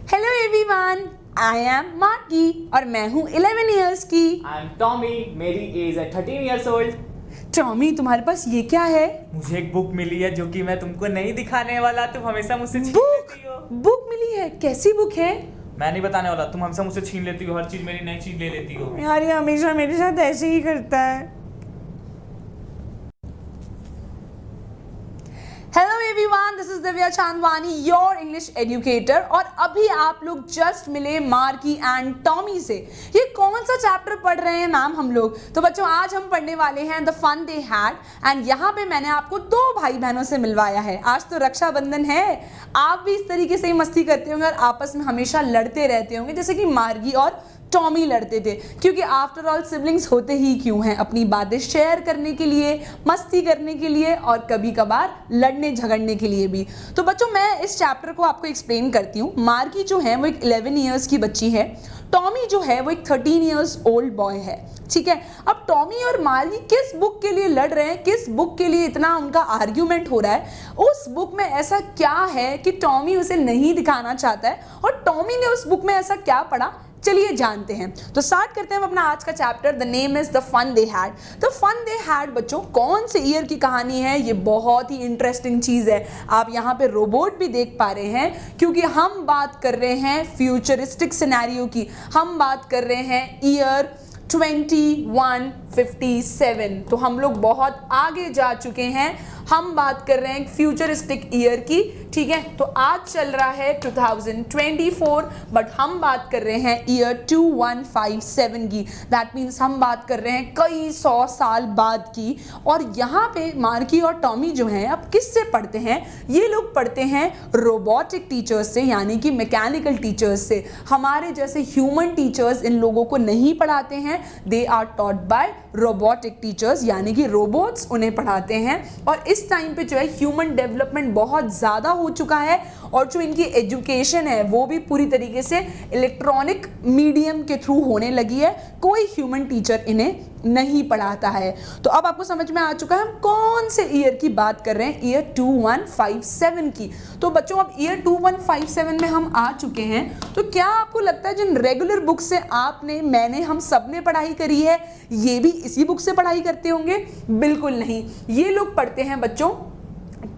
Hello everyone, I am marquee और मैं हूँ 11 इयर्स की। आई एम टॉमी, मेरी एज है 13 ईयर्स ओल्ड। टॉमी, तुम्हारे पास ये क्या है? मुझे एक बुक मिली है जो कि मैं तुमको नहीं दिखाने वाला, तुम हमेशा मुझसे छीन बुक? लेती हो। बुक मिली है? कैसी बुक है? मैं नहीं बताने वाला, तुम हमसे मुझसे छीन लेती हो, हर चीज मेरी नई चीज ले लेती हो। यार ये हमेशा मेरे साथ ऐसे ही करता है। Hello everyone, this is Divya Chandwani, your English educator. और अभी आप लोग जस्ट मिले मार्की एंड टॉमी से। ये कौन सा चैप्टर पढ़ रहे हैं मैम हम लोग? तो बच्चों आज हम पढ़ने वाले हैं the fun they had. And यहाँ पे मैंने आपको दो भाई बहनों से मिलवाया है। आज तो रक्षाबंधन है, आप भी इस तरीके से ही मस्ती करते होंगे और आपस में हमेशा लड़ते रहते होंगे जैसे कि मार्गी और टॉमी लड़ते थे, क्योंकि आफ्टर ऑल सिबलिंग्स होते ही क्यों हैं? अपनी बातें शेयर करने के लिए, मस्ती करने के लिए और कभी कभार लड़ने झगड़ने के लिए भी। तो बच्चों मैं इस चैप्टर को आपको एक्सप्लेन करती हूँ। मार्गी जो है वो एक 11 इयर्स की बच्ची है, टॉमी जो है वो एक 13 इयर्स ओल्ड बॉय है। ठीक है, अब टॉमी और मार्गी किस बुक के लिए लड़ रहे हैं, किस बुक के लिए इतना उनका आर्ग्यूमेंट हो रहा है, उस बुक में ऐसा क्या है कि टॉमी उसे नहीं दिखाना चाहता है और टॉमी ने उस बुक में ऐसा क्या पढ़ा, चलिए जानते हैं। तो स्टार्ट करते हैं अपना आज का chapter. The name is the fun they had. The fun they had बच्चों कौन से ईयर की कहानी है? ये बहुत ही इंटरेस्टिंग चीज है। आप यहाँ पे रोबोट भी देख पा रहे हैं क्योंकि हम बात कर रहे हैं फ्यूचरिस्टिक सिनेरियो की। हम बात कर रहे हैं ईयर 2157। तो हम लोग बहुत आगे जा चुके हैं। हम बात कर रहे हैं फ्यूचरिस्टिक ईयर की। ठीक है, तो आज चल रहा है 2024, बट हम बात कर रहे हैं ईयर 2157 की। दैट मीन्स हम बात कर रहे हैं कई 100 साल बाद की। और यहाँ पे मार्की और टॉमी जो हैं अब किससे पढ़ते हैं? ये लोग पढ़ते हैं रोबोटिक टीचर्स से, यानी कि मैकेनिकल टीचर्स से। हमारे जैसे ह्यूमन टीचर्स इन लोगों को नहीं पढ़ाते हैं। They are taught by robotic teachers, यानी कि रोबोट्स उन्हें पढ़ाते हैं। और इस टाइम पे जो है ह्यूमन डेवलपमेंट बहुत ज़्यादा हो चुका है और जो इनकी एजुकेशन है वो भी पूरी तरीके से इलेक्ट्रॉनिक मीडियम के थ्रू होने लगी है। कोई ह्यूमन टीचर इन्हें नहीं पढ़ाता है। तो अब आपको समझ में आ चुका है हम कौन से ईयर की बात कर रहे हैं, ईयर 2157 की। तो बच्चों अब ईयर 2157 में हम आ चुके हैं। तो क्या आपको लगता है जिन रेगुलर बुक से आपने, मैंने, हम सब ने पढ़ाई करी है, ये भी इसी बुक से पढ़ाई करते होंगे? बिल्कुल नहीं, ये लोग पढ़ते हैं बच्चों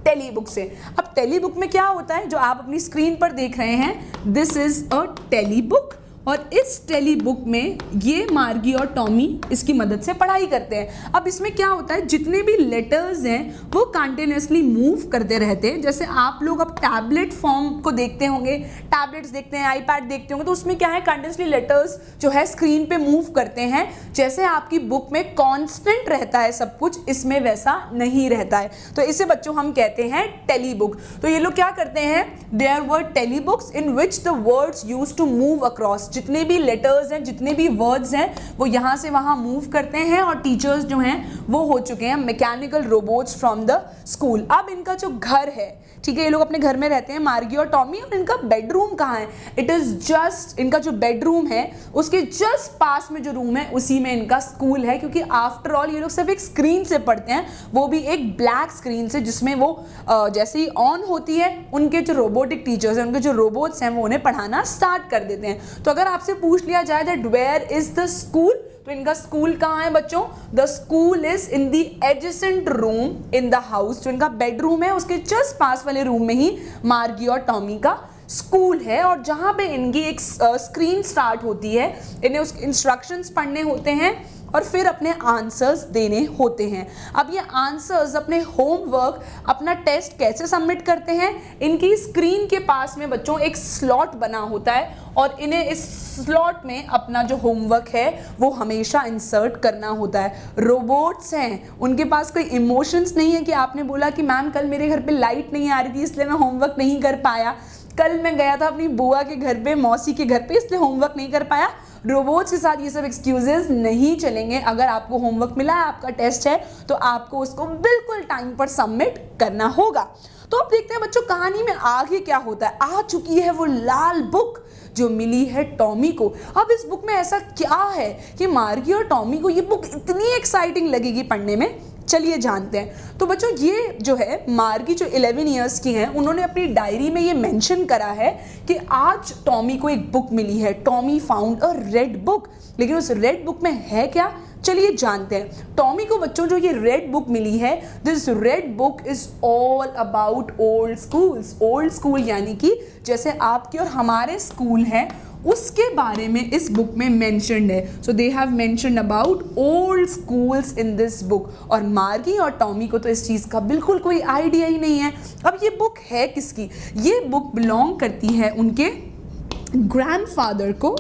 टेली बुक से। अब टेली बुक में क्या होता है जो आप अपनी स्क्रीन पर देख रहे हैं, this is a telebook. और इस टेली बुक में ये मार्गी और टॉमी इसकी मदद से पढ़ाई करते हैं। अब इसमें क्या होता है, जितने भी लेटर्स हैं वो कंटिन्यूसली मूव करते रहते हैं। जैसे आप लोग अब टैबलेट फॉर्म को देखते होंगे, टैबलेट्स देखते हैं, आईपैड देखते होंगे, तो उसमें क्या है, कंटिन्यूसली लेटर्स जो है स्क्रीन पे मूव करते हैं। जैसे आपकी बुक में कांस्टेंट रहता है सब कुछ, इसमें वैसा नहीं रहता है। तो इसे बच्चों हम कहते हैं टेली बुक। तो ये लोग क्या करते हैं, there were telebooks in which the words used to move across. जितने भी लेटर्स हैं, जितने भी वर्ड्स हैं, वो यहाँ से वहाँ मूव करते हैं। और टीचर्स जो हैं वो हो चुके हैं mechanical robots from the school. अब इनका जो घर है, ठीक है, ये लोग अपने घर में रहते हैं मार्गी और टॉमी। और इनका बेडरूम कहाँ है? इट इज जस्ट, इनका जो बेडरूम है उसके जस्ट पास में जो रूम है उसी में इनका स्कूल है। क्योंकि आफ्टर ऑल ये लोग सिर्फ एक स्क्रीन से पढ़ते हैं, वो भी एक ब्लैक स्क्रीन से, जिसमें वो जैसे ही ऑन होती है उनके जो रोबोटिक टीचर्स हैं, उनके जो रोबोट्स हैं, वो उन्हें पढ़ाना स्टार्ट कर देते हैं। तो अगर आपसे पूछ लिया जाए that where is the school, तो इनका स्कूल कहाँ है बच्चों? The school is in the adjacent room in the house. जो इनका बेडरूम है उसके जस्ट पास वाले रूम में ही मार्गी और टॉमी का स्कूल है। और जहाँ पे इनकी एक स्क्रीन स्टार्ट होती है, इन्हें उस इंस्ट्रक्शंस पढ़ने होते हैं और फिर अपने आंसर्स देने होते हैं। अब ये आंसर्स, अपने होमवर्क, अपना टेस्ट कैसे सबमिट करते हैं? इनकी स्क्रीन के पास में बच्चों एक स्लॉट बना होता है और इन्हें इस स्लॉट में अपना जो होमवर्क है वो हमेशा इंसर्ट करना होता है। रोबोट्स हैं, उनके पास कोई इमोशंस नहीं है कि आपने बोला कि मैम कल मेरे घर पे लाइट नहीं आ रही थी इसलिए मैं होमवर्क नहीं कर पाया, कल मैं गया था अपनी बुआ के घर पे, मौसी के घर पे, इसलिए होमवर्क नहीं कर पाया। रोबोट्स के साथ ये सब एक्सक्यूजेस नहीं चलेंगे। अगर आपको होमवर्क मिला है, आपका टेस्ट है, तो आपको उसको बिल्कुल टाइम पर सबमिट करना होगा। तो अब देखते हैं बच्चों कहानी में आगे क्या होता है। आ चुकी है वो लाल बुक जो मिली है टॉमी को। अब इस बुक में ऐसा क्या है कि मार्गी और टॉमी को ये बुक इतनी एक्साइटिंग लगेगी पढ़ने में चलिए जानते हैं। तो बच्चों ये जो है मार्गी जो 11 ईयर्स की हैं, उन्होंने अपनी डायरी में ये मेंशन करा है कि आज टॉमी को एक बुक मिली है, Tommy found a red book. लेकिन उस रेड बुक में है क्या, चलिए जानते हैं। टॉमी को बच्चों जो ये रेड बुक मिली है, this red book is all about old schools. Old school यानी कि जैसे आपके और हमारे स्कूल हैं उसके बारे में इस बुक में मेंशन्ड है। So they have mentioned about old schools in this book. और मार्गी और टॉमी को तो इस चीज़ का बिल्कुल कोई आइडिया ही नहीं है। अब ये बुक है किसकी, ये बुक बिलोंग करती है उनके ग्रैंडफादर को।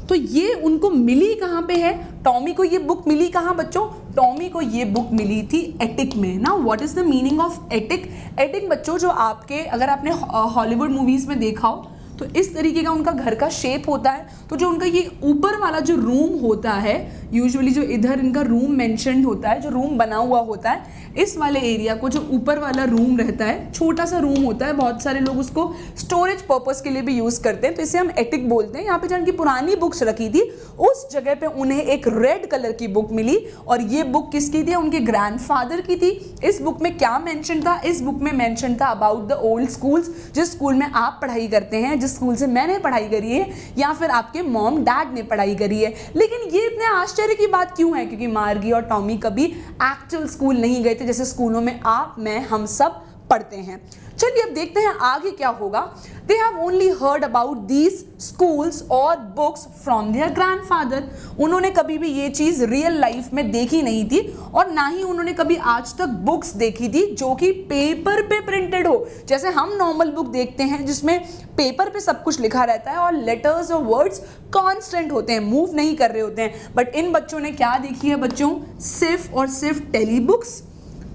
तो ये उनको मिली कहाँ पे है, टॉमी को ये बुक मिली कहाँ बच्चों, टॉमी को ये बुक मिली थी एटिक में ना। What is the meaning of attic, attic बच्चों जो आपके अगर आपने हॉलीवुड मूवीज में देखा हो तो इस तरीके का उनका घर का शेप होता है। तो जो उनका ये ऊपर वाला जो रूम होता है, यूजुअली जो इधर इनका रूम मेंशन्ड होता है, जो रूम बना हुआ होता है, इस वाले एरिया को जो ऊपर वाला रूम रहता है, छोटा सा रूम होता है, बहुत सारे लोग उसको स्टोरेज पर्पस के लिए भी यूज़ करते हैं, तो इसे हम एटिक बोलते हैं। यहाँ पे जो उनकी पुरानी बुक्स रखी थी उस जगह पे उन्हें एक रेड कलर की बुक मिली। और ये बुक किसकी थी, उनके ग्रैंडफादर की थी। इस बुक में क्या मेंशन था, इस बुक में मेंशन था अबाउट द ओल्ड स्कूल्स, जिस स्कूल में आप पढ़ाई करते हैं, जिस स्कूल से मैंने पढ़ाई करी है या फिर आपके मॉम डैड ने पढ़ाई करी है। लेकिन ये इतने आश्चर्य की बात क्यों है, क्योंकि मार्गी और टॉमी कभी एक्चुअल स्कूल नहीं गए थे, जैसे स्कूलों में आप मैं हम सब पढ़ते हैं। चलिए अब देखते हैं आगे क्या होगा। They have only heard about these schools और बुक्स फ्रॉम देयर ग्रैंडफादर। उन्होंने कभी भी ये चीज़ रियल लाइफ में देखी नहीं थी और ना ही उन्होंने कभी आज तक बुक्स देखी थी जो कि पेपर पे प्रिंटेड हो। जैसे हम नॉर्मल बुक देखते हैं जिसमें पेपर पे सब कुछ लिखा रहता है और लेटर्स और वर्ड्स कांस्टेंट होते हैं, मूव नहीं कर रहे होते हैं। बट इन बच्चों ने क्या देखी है बच्चों, सिर्फ और सिर्फ टेली बुक्स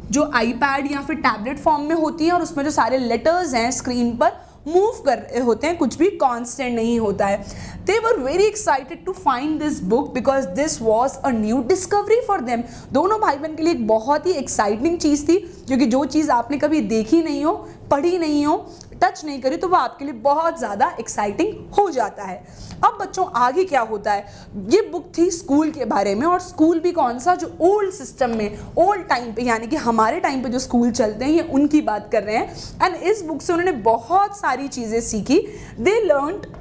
जो आईपैड या फिर टैबलेट फॉर्म में होती है और उसमें जो सारे लेटर्स हैं स्क्रीन पर मूव कर रहे होते हैं, कुछ भी कांस्टेंट नहीं होता है। They were very excited to find this book because this was a new discovery for them. दोनों भाई बहन के लिए एक बहुत ही एक्साइटिंग चीज़ थी, क्योंकि जो चीज़ आपने कभी देखी नहीं हो, पढ़ी नहीं हो, टच नहीं करी, तो वो आपके लिए बहुत ज़्यादा एक्साइटिंग हो जाता है। अब बच्चों आगे क्या होता है, ये बुक थी स्कूल के बारे में, और स्कूल भी कौन सा, जो ओल्ड सिस्टम में ओल्ड टाइम पे यानी कि हमारे टाइम पे जो स्कूल चलते हैं ये उनकी बात कर रहे हैं। एंड इस बुक से उन्होंने बहुत सारी चीज़ें सीखी। दे learned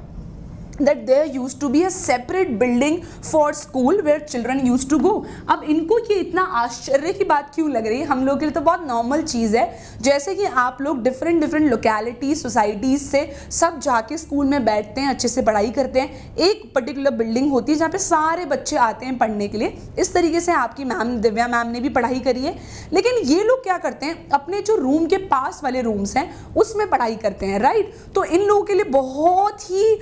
that there used to be a separate building for school where children used to go। अब इनको ये इतना आश्चर्य की बात क्यों लग रही है, हम लोग के लिए तो बहुत नॉर्मल चीज़ है। जैसे कि आप लोग डिफरेंट लोकेलिटीज सोसाइटीज़ से सब जाके स्कूल में बैठते हैं, अच्छे से पढ़ाई करते हैं, एक पर्टिकुलर बिल्डिंग होती है जहाँ पे सारे बच्चे आते हैं पढ़ने के लिए। इस तरीके से आपकी मैम दिव्या मैम ने भी पढ़ाई करी है। लेकिन ये लोग क्या करते हैं, अपने जो रूम के पास वाले रूम्स हैं उसमें पढ़ाई करते हैं, राइट। तो इन लोगों के लिए बहुत ही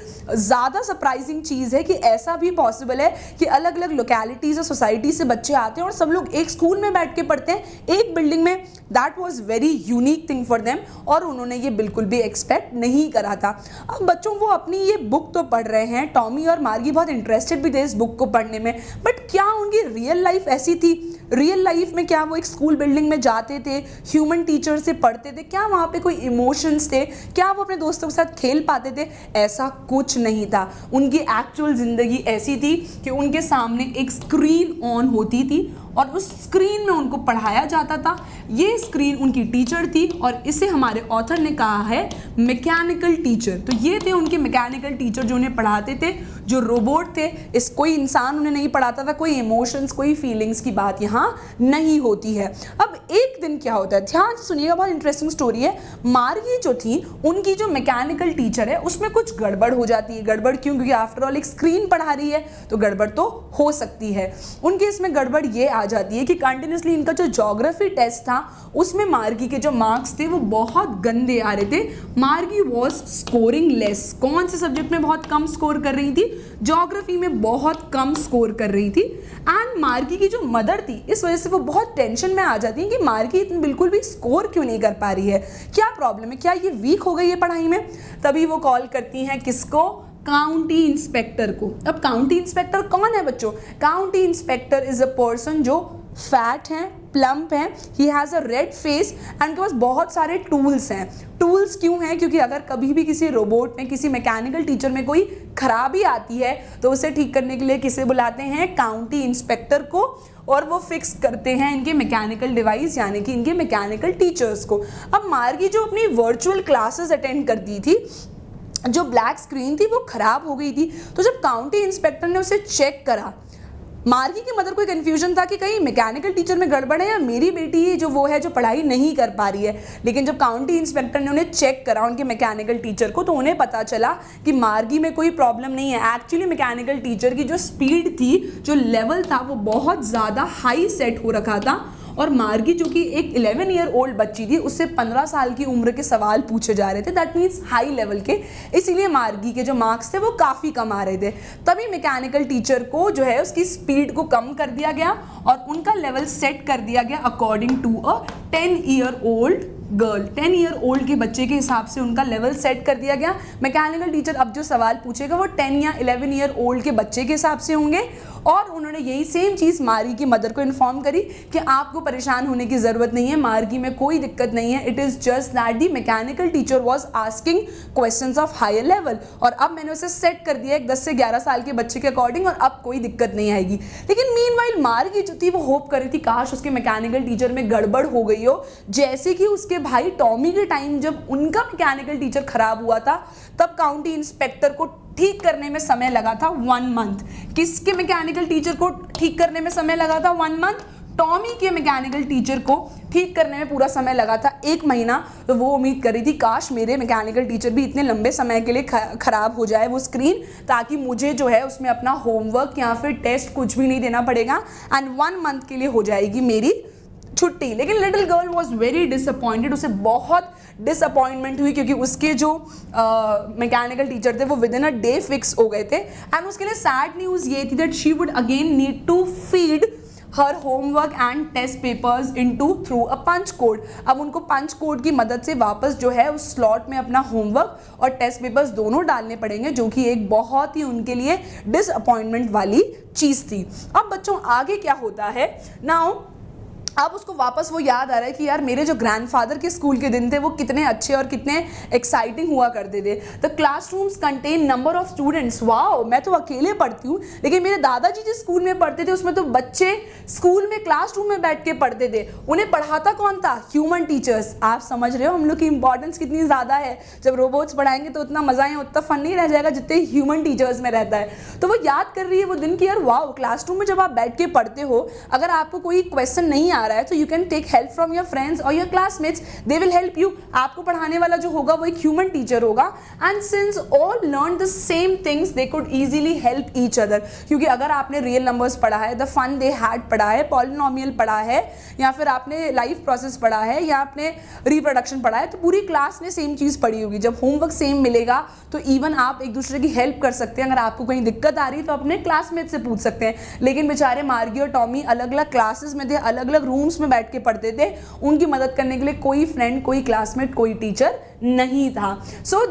ज़्यादा सरप्राइजिंग चीज़ है कि ऐसा भी पॉसिबल है कि अलग अलग लोकेलिटीज़ और सोसाइटी से बच्चे आते हैं और सब लोग एक स्कूल में बैठ के पढ़ते हैं, एक बिल्डिंग में। That was very unique thing for them, और उन्होंने ये बिल्कुल भी एक्सपेक्ट नहीं करा था। अब बच्चों वो अपनी ये बुक तो पढ़ रहे हैं, टॉमी और मार्गी बहुत इंटरेस्टेड भी थे इस बुक को पढ़ने में, बट क्या उनकी रियल लाइफ ऐसी थी? रियल लाइफ में क्या वो एक स्कूल बिल्डिंग में जाते थे, ह्यूमन टीचर से पढ़ते थे, क्या वहाँ पे कोई इमोशंस थे, क्या वो अपने दोस्तों के साथ खेल पाते थे? ऐसा कुछ नहीं था। उनकी एक्चुअल ज़िंदगी ऐसी थी कि उनके सामने एक स्क्रीन ऑन होती थी और उस स्क्रीन में उनको पढ़ाया जाता था। ये स्क्रीन उनकी टीचर थी और इसे हमारे ऑथर ने कहा है मैकेनिकल टीचर। तो ये थे उनके मैकेनिकल टीचर जो उन्हें पढ़ाते थे, जो रोबोट थे। इस कोई इंसान उन्हें नहीं पढ़ाता था, कोई इमोशंस कोई फीलिंग्स की बात यहाँ नहीं होती है। अब एक दिन क्या होता है, ध्यान से सुनिएगा, बहुत इंटरेस्टिंग स्टोरी है। मार्गी जो थी उनकी जो मैकेनिकल टीचर है उसमें कुछ गड़बड़ हो जाती है। गड़बड़ क्यों? क्योंकि आफ्टर ऑल एक स्क्रीन पढ़ा रही है तो गड़बड़ तो हो सकती है। उनके इसमें गड़बड़ ये आ जाती है कि कंटिन्यूसली इनका जो ज्योग्राफी टेस्ट था उसमें मार्गी के जो मार्क्स थे वो बहुत गंदे आ रहे थे। मार्गी वॉज स्कोरिंग लेस। कौन से सब्जेक्ट में बहुत कम स्कोर कर रही थी? ज्योग्राफी में बहुत कम स्कोर कर रही थी। एंड मार्गी की जो मदर थी इस वजह से वो बहुत टेंशन में आ जाती है कि मार्गी इतनी बिल्कुल भी स्कोर क्यों नहीं कर पा रही है, क्या प्रॉब्लम है, क्या ये वीक हो गई है पढ़ाई में? तभी वो कॉल करती हैं किसको? काउंटी इंस्पेक्टर को। अब काउंटी इंस्पेक्टर कौन है बच्चों? County inspector is a person जो फैट हैं, प्लम्प है, he has a red face and उनके पास बहुत सारे टूल्स हैं। टूल्स क्यों हैं? क्योंकि अगर कभी भी किसी रोबोट में, किसी मैकेनिकल टीचर में कोई खराबी आती है तो उसे ठीक करने के लिए किसे बुलाते हैं? काउंटी इंस्पेक्टर को, और वो फिक्स करते हैं इनके मैकेनिकल डिवाइस यानी कि इनके मैकेनिकल टीचर्स को। अब मार्गी जो अपनी वर्चुअल क्लासेस अटेंड करती थी, जो ब्लैक स्क्रीन थी वो ख़राब हो गई थी, तो जब काउंटी इंस्पेक्टर ने उसे चेक करा, मार्गी की मदर को कन्फ्यूजन था कि कहीं मैकेनिकल टीचर में गड़बड़ है या मेरी बेटी जो वो है जो पढ़ाई नहीं कर पा रही है। लेकिन जब काउंटी इंस्पेक्टर ने उन्हें चेक करा उनके मैकेनिकल टीचर को, तो उन्हें पता चला कि मार्गी में कोई प्रॉब्लम नहीं है। एक्चुअली मैकेनिकल टीचर की जो स्पीड थी, जो लेवल था, वो बहुत ज़्यादा हाई सेट हो रखा था, और मार्गी जो कि एक 11 ईयर ओल्ड बच्ची थी, उससे 15 साल की उम्र के सवाल पूछे जा रहे थे, दैट मीन्स हाई लेवल के, इसीलिए मार्गी के जो मार्क्स थे वो काफ़ी कम आ रहे थे। तभी मैकेनिकल टीचर को जो है उसकी स्पीड को कम कर दिया गया और उनका लेवल सेट कर दिया गया according to a 10 year old girl. 10 year old के बच्चे के हिसाब से उनका लेवल सेट कर दिया गया। मैकेनिकल टीचर अब जो सवाल पूछेगा वो 10 या 11 ईयर ओल्ड के बच्चे के हिसाब से होंगे, और उन्होंने यही सेम चीज़ मार्गी की मदर को इन्फॉर्म करी कि आपको परेशान होने की ज़रूरत नहीं है, मार्गी में कोई दिक्कत नहीं है, it is just that the mechanical teacher was asking questions of higher level, और अब मैंने उसे सेट कर दिया है 10 से 11 साल के बच्चे के अकॉर्डिंग, और अब कोई दिक्कत नहीं आएगी। लेकिन मीनवाइल मार्गी जो थी वो होप कर रही थी काश उसके मैकेनिकल टीचर में गड़बड़ हो गई हो, जैसे कि उसके भाई टॉमी के टाइम जब उनका मैकेनिकल टीचर खराब हुआ था, तब काउंटी इंस्पेक्टर को ठीक करने में समय लगा था 1 मंथ। किसके मैकेनिकल टीचर को ठीक करने में समय लगा था 1 मंथ? टॉमी के मैकेनिकल टीचर को ठीक करने में पूरा समय लगा था 1 महीना। तो वो उम्मीद कर रही थी काश मेरे मैकेनिकल टीचर भी इतने लंबे समय के लिए ख़राब हो जाए वो स्क्रीन, ताकि मुझे जो है उसमें अपना होमवर्क या फिर टेस्ट कुछ भी नहीं देना पड़ेगा, एंड 1 मंथ के लिए हो जाएगी मेरी छुट्टी। लेकिन little girl was very disappointed, उसे बहुत डिसअपॉइंटमेंट हुई क्योंकि उसके जो मैकेनिकल टीचर थे वो with in a day fix हो गए थे, एंड उसके लिए सैड न्यूज़ ये थी that she would again need to feed her homework and test papers into through a punch code. अब उनको पंच कोड की मदद से वापस जो है उस स्लॉट में अपना होमवर्क और टेस्ट पेपर्स दोनों डालने पड़ेंगे, जो कि एक बहुत ही उनके लिए डिसअपॉइंटमेंट वाली चीज़ थी। अब बच्चों आगे क्या होता है नाउ, अब उसको वापस वो याद आ रहा है कि यार मेरे जो ग्रैंडफादर के स्कूल के दिन थे वो कितने अच्छे और कितने एक्साइटिंग हुआ करते थे। The classrooms contain number of students, wow मैं तो अकेले पढ़ती हूँ, लेकिन मेरे दादाजी जिस स्कूल में पढ़ते थे उसमें तो बच्चे स्कूल में क्लासरूम में बैठ के पढ़ते थे। उन्हें पढ़ाता कौन था? Human teachers. आप समझ रहे हो हम लोग की इंपॉर्टेंस कितनी ज़्यादा है। जब रोबोट्स पढ़ाएंगे तो उतना मज़ा या उतना फन नहीं रह जाएगा जितने ह्यूमन टीचर्स में रहता है। तो वो याद कर रही है वो दिन की यार वाओ, क्लासरूम में जब आप बैठ के पढ़ते हो, अगर आपको कोई क्वेश्चन नहीं आ रहा है तो you can take help from your friends और your classmates, they will help you. आपको पढ़ाने वाला जो होगा वो एक ह्यूमन टीचर होगा, and since all learn the same things they could easily help each other. क्योंकि अगर आपने रियल नंबर्स पढ़ा है, द फन दे हैड पढ़ा है, पॉलिनोमियल पढ़ा है, या फिर आपने लाइफ प्रोसेस पढ़ा है, या आपने रिप्रोडक्शन पढ़ा है, तो पूरी क्लास ने सेम चीज़ पढ़ी होगी। जब होमवर्क सेम मिलेगा तो इवन आप एक दूसरे की हेल्प कर सकते हैं। अगर आपको कहीं दिक्कत आ रही है तो अपने क्लासमेट से पूछ सकते हैं। लेकिन बेचारे मार्गी और टॉमी अलग अलग क्लासेस में थे, अलग अलग रूम्स में बैठ के पढ़ते थे, उनकी मदद करने के लिए कोई फ्रेंड, कोई क्लासमेट, कोई टीचर नहीं था। सो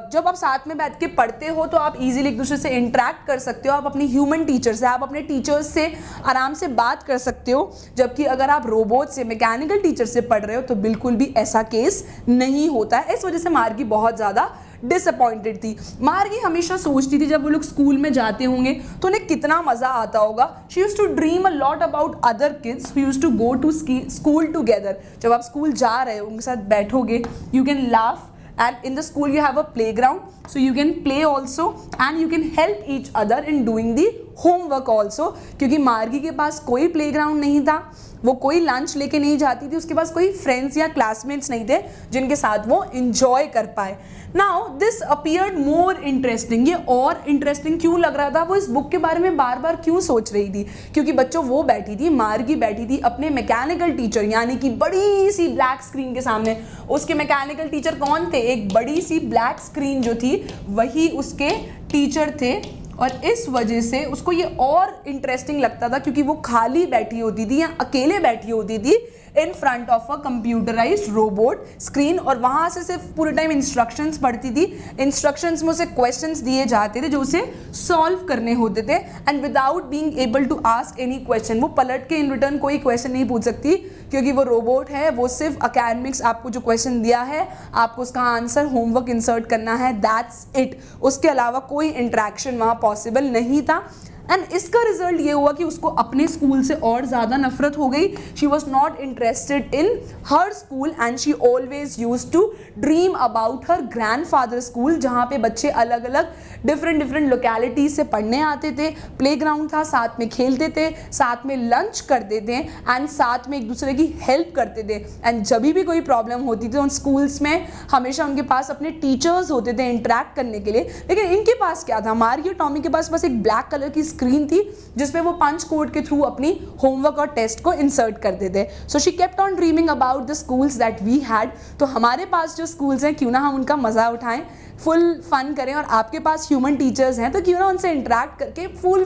जब आप साथ में बैठ के पढ़ते हो तो आप इजीली एक दूसरे से इंटरेक्ट कर सकते हो, आप अपनी ह्यूमन टीचर से, आप अपने टीचर्स से आराम से बात कर सकते हो। जबकि अगर आप रोबोट से, मैकेनिकल टीचर से पढ़ रहे हो तो बिल्कुल भी ऐसा केस नहीं होता है। इस वजह से मार्गी बहुत ज़्यादा डिसअपॉइंटेड थी। मार्गी हमेशा सोचती थी जब वो लोग स्कूल में जाते होंगे तो उन्हें कितना मज़ा आता होगा। She used to dream a lot about other kids who used to go to school together. जब आप स्कूल जा रहे हो, उनके साथ बैठोगे, you can laugh, and in the school you have a playground so you can play also and you can help each other in doing the homework also। क्योंकि मार्गी के पास कोई प्लेग्राउंड नहीं था, वो कोई लंच लेके नहीं जाती थी, उसके पास कोई फ्रेंड्स या क्लासमेट्स नहीं थे जिनके साथ वो इंजॉय कर पाए। Now this appeared more interesting, ये और इंटरेस्टिंग क्यों लग रहा था, वो इस बुक के बारे में बार बार क्यों सोच रही थी? क्योंकि बच्चों वो बैठी थी, मार्गी बैठी थी अपने मैकेनिकल टीचर यानी कि बड़ी सी ब्लैक स्क्रीन के सामने। उसके मैकेनिकल टीचर कौन थे? एक बड़ी सी ब्लैक स्क्रीन जो थी वही उसके टीचर थे, और इस वजह से उसको ये और इंटरेस्टिंग लगता था क्योंकि वो खाली बैठी होती थी या अकेले बैठी होती थी in front of a computerised robot screen, और वहां से सिर्फ पूरे टाइम इंस्ट्रक्शंस पढ़ती थी। इंस्ट्रक्शंस में उसे क्वेश्चंस दिए जाते थे जो उसे सॉल्व करने होते थे, and without being able to ask any question, वो पलट के इन रिटर्न कोई क्वेश्चन नहीं पूछ सकती क्योंकि वो रोबोट है। वो सिर्फ अकेडमिक्स आपको जो क्वेश्चन दिया है आपको उसका आंसर होमवर्क इंसर्ट करना है, दैट्स इट। उसके अलावा कोई इंटरेक्शन वहाँ पॉसिबल नहीं था। एंड इसका रिजल्ट ये हुआ कि उसको अपने स्कूल से और ज़्यादा नफरत हो गई। She was not interested in her school and she always use to dream about her grandfather school, जहाँ पे बच्चे अलग अलग डिफरेंट लोकेलिटीज से पढ़ने आते थे। प्लेग्राउंड था, साथ में खेलते थे, साथ में लंच करते थे एंड साथ में एक दूसरे की हेल्प करते थे। एंड जब भी कोई प्रॉब्लम होती थी उन स्कूल्स में हमेशा उनके पास अपने टीचर्स होते थे इंटरेक्ट करने के लिए। लेकिन इनके पास क्या था, मारियो टॉमी के पास बस एक ब्लैक कलर की स्क्रीन थी जिसमें वो पंच कोड के थ्रू अपनी होमवर्क और टेस्ट को इंसर्ट करते थे। So she kept on dreaming about the schools that we had. तो हमारे पास जो स्कूल्स हैं क्यों ना हम उनका मजा उठाएं, फुल फन करें, और आपके पास ह्यूमन टीचर्स हैं तो क्यों ना उनसे इंटरेक्ट करके फुल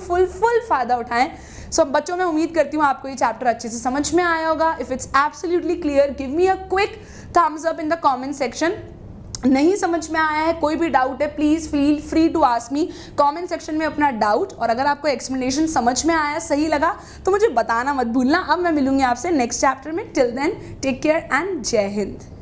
फायदा उठाएं। सो बच्चों मैं उम्मीद करती हूँ आपको ये चैप्टर अच्छे से समझ में आया होगा। If it's absolutely clear give me a quick thumbs up in the comment section. नहीं समझ में आया है, कोई भी डाउट है, please feel free to ask me comment section में अपना डाउट। और अगर आपको एक्सप्लेनेशन समझ में आया, सही लगा तो मुझे बताना मत भूलना। अब मैं मिलूंगी आपसे नेक्स्ट चैप्टर में। Till then take care and Jai Hind.